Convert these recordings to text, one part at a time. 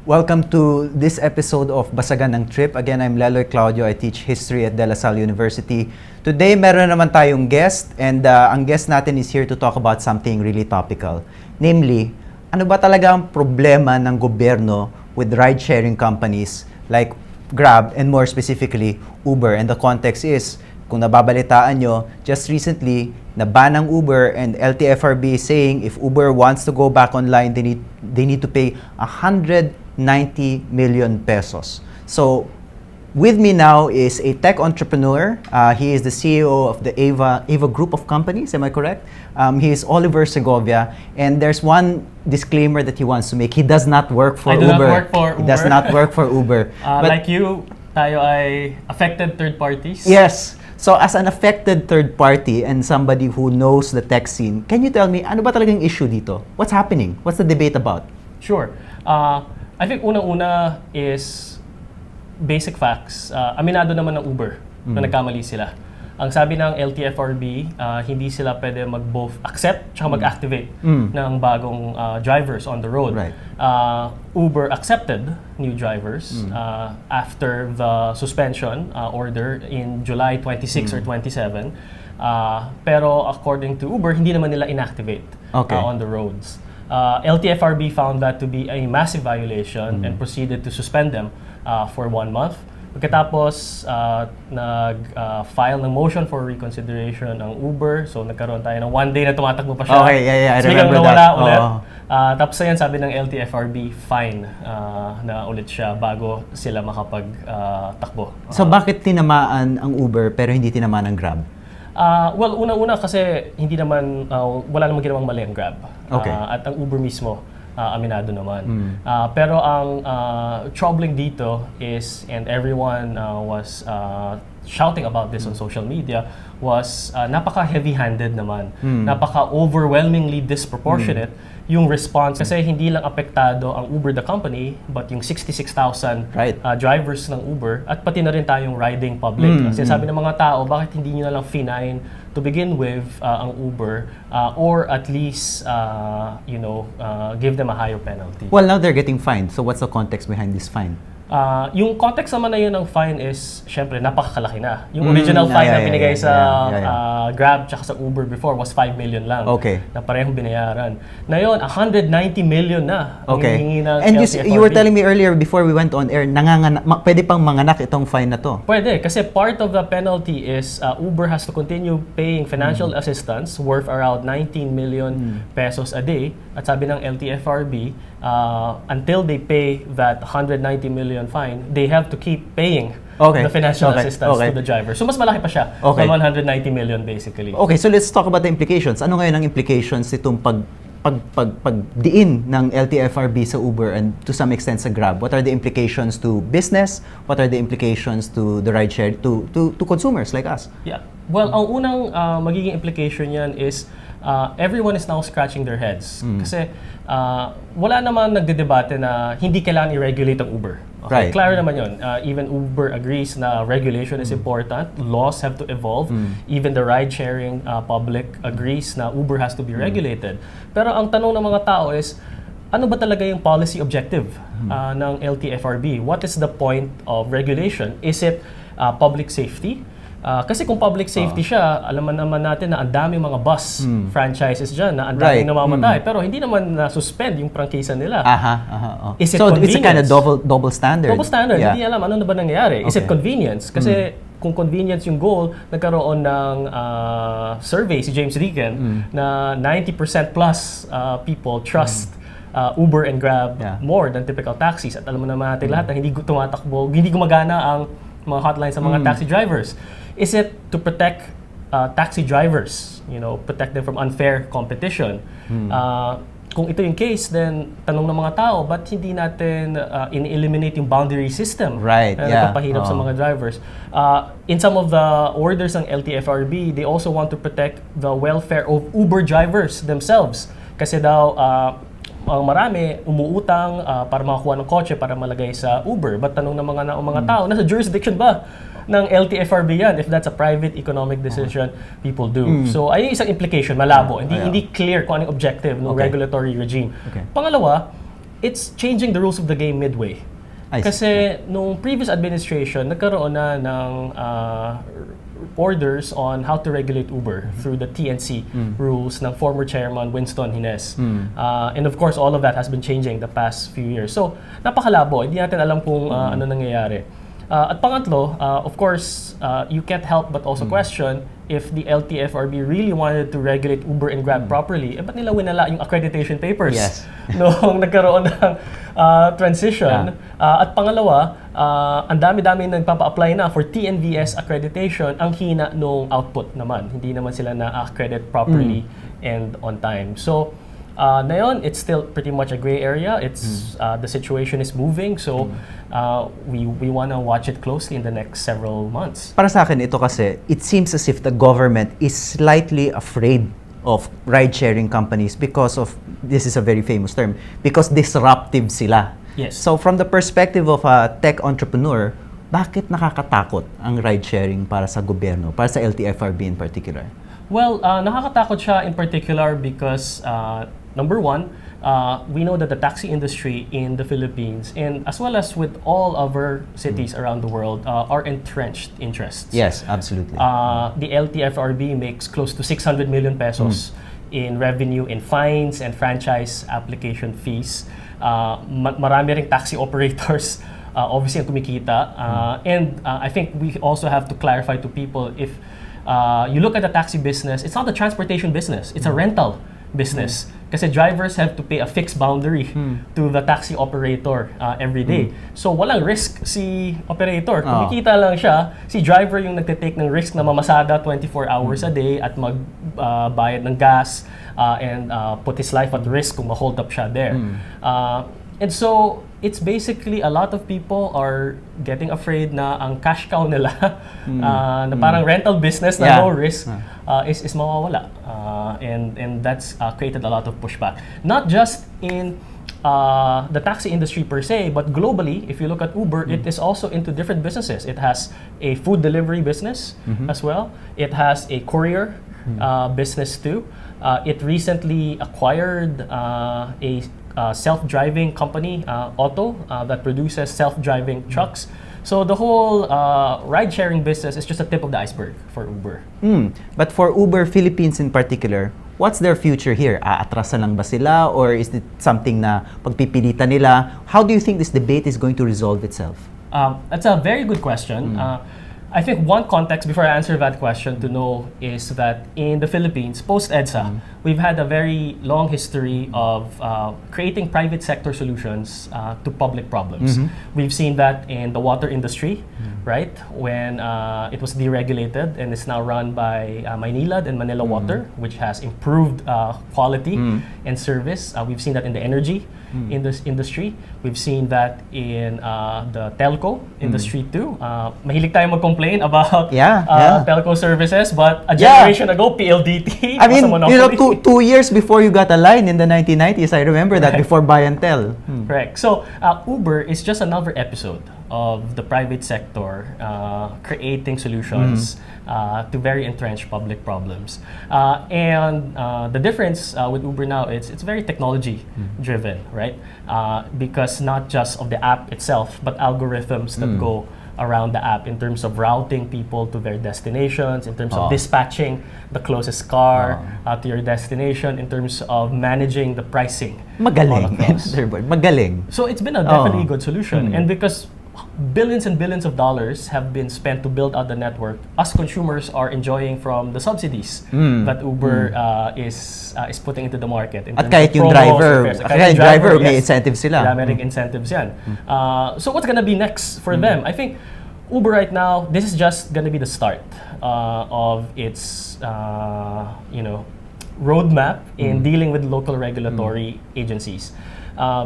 Welcome to this episode of Basagan ng Trip. Again, I'm Leloy Claudio. I teach history at De La Salle University. Today, meron naman tayong guest and ang guest natin is here to talk about something really topical. Namely, ano ba talaga ang problema ng gobyerno with ride-sharing companies like Grab and more specifically, Uber? And the context is, kung nababalitaan nyo, just recently, naban ang Uber and LTFRB is saying if Uber wants to go back online, they need to pay 190 million pesos. So, with me now is a tech entrepreneur. He is the CEO of the Ava Group of Companies. Am I correct? He is Oliver Segovia, and there's one disclaimer that he wants to make. He does not work for Uber. I do not work for Uber. He does not work for Uber. Like you, tayo ay affected third parties. Yes. So as an affected third party and somebody who knows the tech scene, can you tell me, ano ba talagang issue dito? What's happening? What's the debate about? Sure. I think unang-una is basic facts. Aminado naman ng Uber na nagkamali sila. Ang sabi ng LTFRB, hindi sila pwede mag-both accept tsaka mag-activate ng bagong drivers on the road. Right. Uber accepted new drivers after the suspension order in July 26 or 27. Pero according to Uber, hindi naman nila inactivate on the roads. LTFRB found that to be a massive violation and proceeded to suspend them for 1 month. Pagkatapos, nag-file ng motion for reconsideration ang Uber. So, nagkaroon tayo ng 1 day na tumatakbo pa siya. Okay, yeah, I Tapos remember nawala that. ulit. Tapos ayan, sabi ng LTFRB, fine na ulit siya bago sila makapag-takbo. So, bakit tinamaan ang Uber pero hindi tinamaan ang Grab? Well, unang-una kasi hindi naman, wala namang ginawang mali ang Grab. Okay. At ang Uber mismo, aminado naman. Pero ang troubling dito is, and everyone was shouting about this on social media, was napaka-heavy-handed naman. Napaka-overwhelmingly disproportionate yung response. Kasi hindi lang apektado ang Uber the company, but yung 66,000 drivers ng Uber at pati na rin tayong riding public. Kasi sabi ng mga tao, bakit hindi nyo na lang fine to begin with ang Uber or at least give them a higher penalty. Well, now they're getting fined. So what's the context behind this fine? Yung context naman na yun ng fine is, syempre, napakakalaki na. Yung original fine na binigay sa Grab tsaka sa Uber before was 5 million lang. Okay. Na parehong binayaran. Ngayon, 190 million na ang hinihingi ng And LTFRB. you were telling me earlier before we went on air, pwede pang manganak itong fine na to? Pwede, kasi part of the penalty is Uber has to continue paying financial assistance worth around 19 million pesos a day. At sabi ng LTFRB, until they pay that 190 million fine, they have to keep paying the financial assistance to the driver. So mas malaki pa siya, 190 million basically. Okay, so let's talk about the implications. Ano ngayon ang implications nitong pagdiin ng LTFRB sa Uber and to some extent sa Grab? What are the implications to business? What are the implications to the rideshare, to consumers like us? Yeah. Well, ang unang magiging implication yan is everyone is now scratching their heads. Kasi wala naman nagdedebate na hindi kailangan i-regulate ang Uber. Okay? Right. Klaro naman yun. Even Uber agrees na regulation is important. Laws have to evolve. Even the ride-sharing public agrees na Uber has to be regulated. Pero ang tanong ng mga tao is, ano ba talaga yung policy objective ng LTFRB? What is the point of regulation? Is it public safety? Kasi kung public safety siya, alam naman natin na ang daming mga bus franchises dyan na ang daming namamatay. Pero hindi naman na-suspend yung prangkisa nila. Is it convenience? It's a kind of double standard. Double standard. Hindi alam ano na ba nangyayari. Is it convenience? Kasi kung convenience yung goal, nagkaroon ng survey si James Deacon na 90% plus people trust Uber and Grab more than typical taxis. At alam mo naman natin lahat na hindi tumatakbo, hindi gumagana ang mga hotlines sa mga taxi drivers. Is it to protect taxi drivers, protect them from unfair competition? Kung ito yung case, then tanong ng mga tao, ba't hindi natin in-eliminate yung boundary system na nagpapahirap sa mga drivers? In some of the orders ng LTFRB, they also want to protect the welfare of Uber drivers themselves. Kasi daw, marami umuutang para makakuha ng kotse para malagay sa Uber. But tanong ng mga tao, nasa jurisdiction ba ng LTFRB yan if that's a private economic decision people do. So ayun isang implication, malabo. Hindi clear kung anong objective ng regulatory regime. Pangalawa, it's changing the rules of the game midway. I see. Kasi nung previous administration, nagkaroon na ng orders on how to regulate Uber through the TNC rules ng former chairman Winston Hines. And of course, all of that has been changing the past few years. So, napakalabo. Hindi natin alam kung ano nangyayari. At pangatlo, of course, you can't help but also question if the LTFRB really wanted to regulate Uber and Grab properly, ba't nila winala yung accreditation papers noong nagkaroon ng transition? At pangalawa, ang dami-dami nagpapa-apply na for TNVS accreditation, ang hina nung output naman. Hindi naman sila na-accredit properly and on time. So, ngayon, it's still pretty much a gray area. It's the situation is moving, so we wanna watch it closely in the next several months. Para sa akin ito kasi, it seems as if the government is slightly afraid of ride-sharing companies because of, this is a very famous term, because disruptive sila. Yes. So from the perspective of a tech entrepreneur, bakit nakakatakot ang ride-sharing para sa gobyerno, para sa LTFRB in particular? Well, nakakatakot siya in particular because number one, we know that the taxi industry in the Philippines, and as well as with all other cities around the world, are entrenched interests. Yes, absolutely. The LTFRB makes close to 600 million pesos in revenue in fines and franchise application fees. Marami ring taxi operators obviously ang kumikita. And I think we also have to clarify to people, if you look at the taxi business, it's not a transportation business, it's a rental business. Kasi drivers have to pay a fixed boundary to the taxi operator every day. So walang risk si operator. Kumikita lang siya, si driver yung nagte-take ng risk na mamasada 24 hours a day at magbayad ng gas and put his life at risk kung ma-hold up siya there. And so, it's basically a lot of people are getting afraid na ang cash cow nila, na parang rental business na low risk, is mawawala. And that's created a lot of pushback. Not just in the taxi industry per se, but globally, if you look at Uber, it is also into different businesses. It has a food delivery business as well. It has a courier business too. It recently acquired a self-driving company, Auto, that produces self-driving trucks. So the whole ride-sharing business is just a tip of the iceberg for Uber. But for Uber Philippines in particular, what's their future here? Aatrasan lang ba sila, or is it something na pagpipilitan nila? How do you think this debate is going to resolve itself? That's a very good question. I think one context before I answer that question to know is that in the Philippines, post-EDSA, we've had a very long history of creating private sector solutions to public problems. We've seen that in the water industry, right? When it was deregulated and is now run by Maynilad and Manila Water, which has improved quality and service. We've seen that in the energy in this industry. We've seen that in the telco industry too. Mahilig tayo mag-complain about telco services, but a generation ago, PLDT I mean, was a monopoly. you know, two years before you got a line in the 1990s, I remember that, before buy and tell. Correct. So, Uber is just another episode of the private sector creating solutions to very entrenched public problems. And the difference with Uber now, it's very technology driven, right? Because not just of the app itself, but algorithms that go around the app in terms of routing people to their destinations, in terms of dispatching the closest car to your destination, in terms of managing the pricing. Magaling. Magaling. So it's been a definitely good solution. And because billions and billions of dollars have been spent to build out the network, us consumers are enjoying from the subsidies that Uber is putting into the market. At kahit yung driver, may incentives sila. May incentives yan. So what's gonna be next for them? I think Uber right now, this is just gonna be the start of its roadmap in dealing with local regulatory agencies.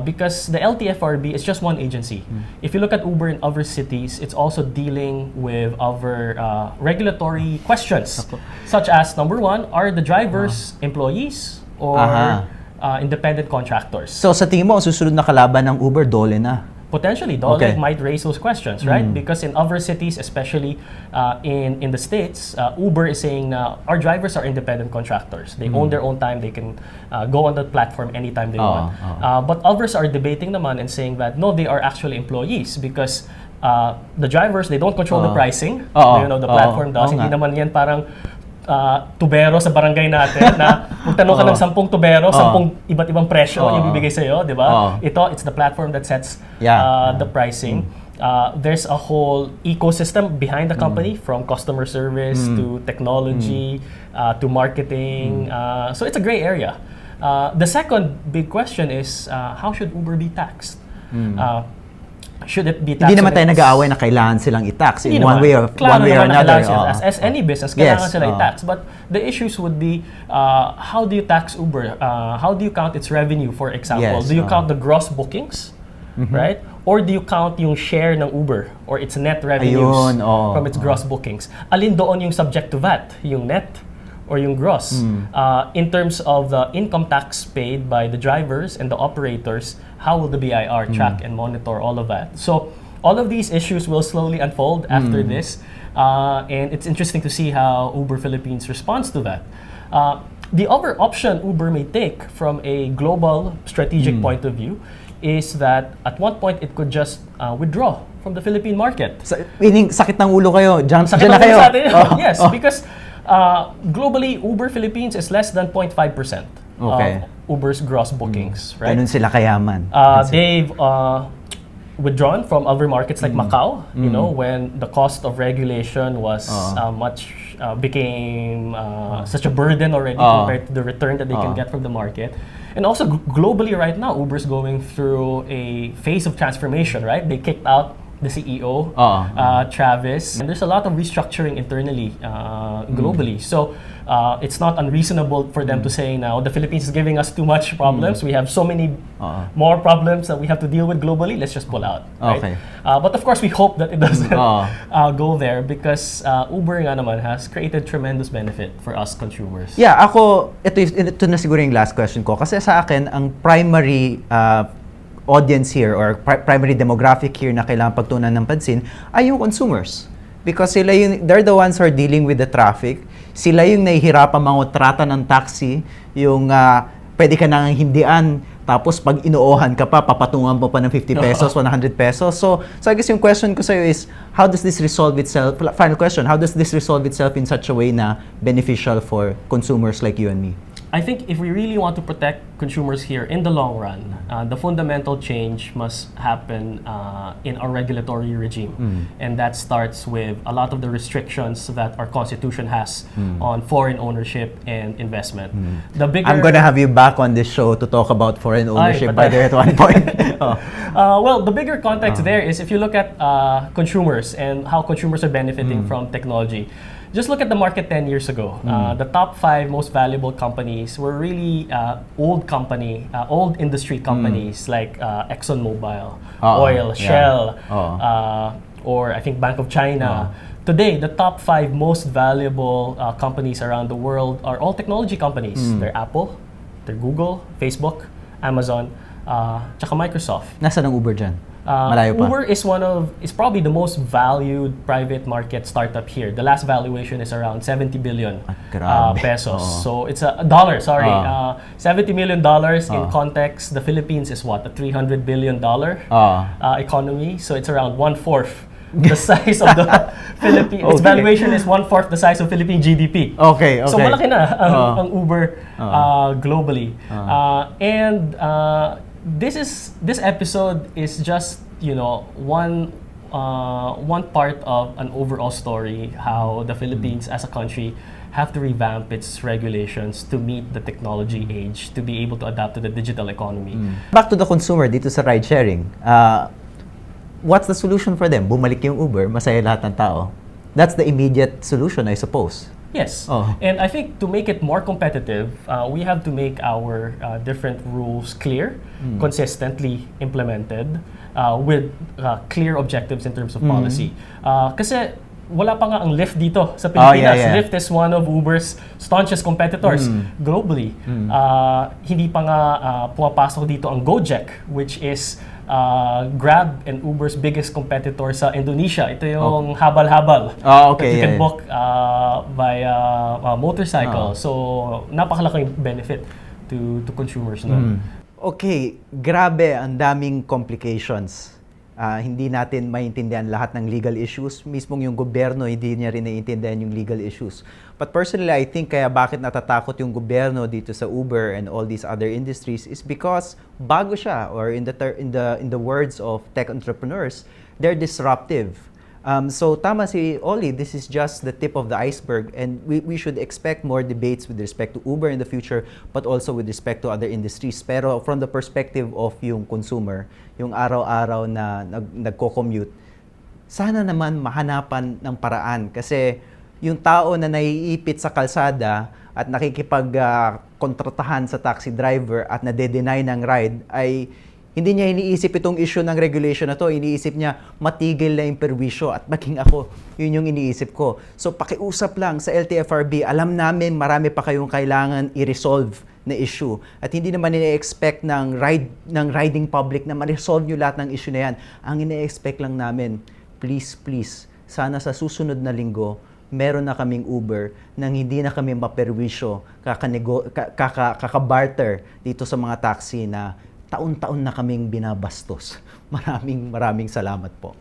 Because the LTFRB is just one agency. If you look at Uber in other cities, it's also dealing with other regulatory questions, such as, number one, are the drivers employees or independent contractors? So sa tingin mo, ang susunod na kalaban ng Uber, dole na? Potentially, DOLE might raise those questions, right? Because in other cities, especially in the States, Uber is saying our drivers are independent contractors. They own their own time. They can go on the platform anytime they want. But others are debating naman and saying that no, they are actually employees because the drivers, they don't control the pricing. The platform does. Hindi naman yan parang tubero sa barangay natin na magtanong ka ng 10 tubero, 10 iba't ibang presyo yung bibigay sa'yo, di ba? It's the platform that sets the pricing. There's a whole ecosystem behind the company, from customer service to technology to marketing. So it's a gray area. The second big question is, how should Uber be taxed? Should it be taxed? Hindi naman tayo nag-aaway na kailangan silang i-tax in one way or another. As any business, kailangan sila i-tax. But the issues would be, how do you tax Uber? How do you count its revenue, for example? Do you count the gross bookings, right? Or do you count yung share ng Uber or its net revenues from its gross bookings? Alin doon yung subject to VAT? Yung net or yung gross? In terms of the income tax paid by the drivers and the operators, how will the BIR track and monitor all of that? So all of these issues will slowly unfold after this, and it's interesting to see how Uber Philippines responds to that. The other option Uber may take from a global strategic point of view is that at one point it could just withdraw from the Philippine market. Meaning, sakit ng ulo kayo, dyan na kayo. Yes, because globally, Uber Philippines is less than 0.5% of Uber's gross bookings, right? Ganun sila kayaman. They've withdrawn from other markets like Macau, when the cost of regulation was became such a burden already compared to the return that they can get from the market. And also globally right now, Uber's going through a phase of transformation, right? They kicked out the CEO, Travis, and there's a lot of restructuring internally, globally. So it's not unreasonable for them to say now the Philippines is giving us too much problems. We have so many more problems that we have to deal with globally. Let's just pull out. Right? But of course, we hope that it doesn't go there because Uber nga naman has created tremendous benefit for us consumers. Yeah, ito na siguro yung last question ko. Kasi sa akin, ang primary audience here or primary demographic here na kailangan pagtuunan ng pansin ay yung consumers. Because they're the ones who are dealing with the traffic. Sila yung nahihirapan mangontrata ng taxi, yung pwede ka nang hindian, tapos pag inuohan ka pa, papatungan mo pa ng 50 pesos, 100 pesos. So I guess yung question ko sa'yo is, how does this resolve itself, final question, how does this resolve itself in such a way na beneficial for consumers like you and me? I think if we really want to protect consumers here in the long run, the fundamental change must happen in our regulatory regime. And that starts with a lot of the restrictions that our constitution has on foreign ownership and investment. I'm going to have you back on this show to talk about foreign ownership by there at one point. Well, the bigger context there is if you look at consumers and how consumers are benefiting from technology. Just look at the market 10 years ago. The top 5 most valuable companies were really old industry companies like ExxonMobil, Oil, Shell, or I think Bank of China. Today, the top 5 most valuable companies around the world are all technology companies. They're Apple, they're Google, Facebook, Amazon, tsaka Microsoft. Nasaan ang Uber dyan? Malayo pa. Uber is probably the most valued private market startup here. The last valuation is around 70 billion pesos. So it's a dollar, sorry. $70 million in context. The Philippines is what? A $300 billion economy. So it's around 1/4 the size of the Philippines. Its valuation is 1/4 the size of Philippine GDP. Okay. So malaki na ang Uber globally. This episode is just one part of an overall story how the Philippines as a country have to revamp its regulations to meet the technology age, to be able to adapt to the digital economy. Back to the consumer dito sa ride sharing. What's the solution for them? Bumalik yung Uber, masaya lahat ng tao. That's the immediate solution, I suppose. Yes, and I think to make it more competitive, we have to make our different rules clear, consistently implemented, with clear objectives in terms of policy. Kasi wala pa nga ang Lyft dito sa Pilipinas. Lyft is one of Uber's staunchest competitors globally. Hindi pa nga pumapasok dito ang Gojek, which is Grab and Uber's biggest competitor sa Indonesia. Ito yung habal-habal. Okay. That you can book via motorcycle. So, napakalaking benefit to consumers nun. Okay, grabe, ang daming complications. Hindi natin maintindihan lahat ng legal issues. Mismong yung gobyerno, hindi niya rin naiintindihan yung legal issues. But personally, I think kaya bakit natatakot yung gobyerno dito sa Uber and all these other industries is because bago siya, or in the words of tech entrepreneurs, they're disruptive. So tama si Oli, this is just the tip of the iceberg, and we should expect more debates with respect to Uber in the future, but also with respect to other industries. Pero from the perspective of yung consumer, yung araw-araw na nagko-commute, sana naman mahanapan ng paraan. Kasi yung tao na naiipit sa kalsada at nakikipag-kontratahan sa taxi driver at nade-deny ng ride ay hindi niya iniisip itong issue ng regulation na to. Iniisip niya matigil na yung perwisyo, at maging ako, yun yung iniisip ko. So pakiusap lang sa LTFRB, alam namin marami pa kayong kailangan i-resolve na issue. At hindi naman ine-expect ng riding public na ma-resolve nyo lahat ng issue na yan. Ang ine-expect lang namin, please, sana sa susunod na linggo, meron na kaming Uber nang hindi na kami maperwisyo, kakabarter dito sa mga taxi na taon-taon na kaming binabastos. Maraming salamat po.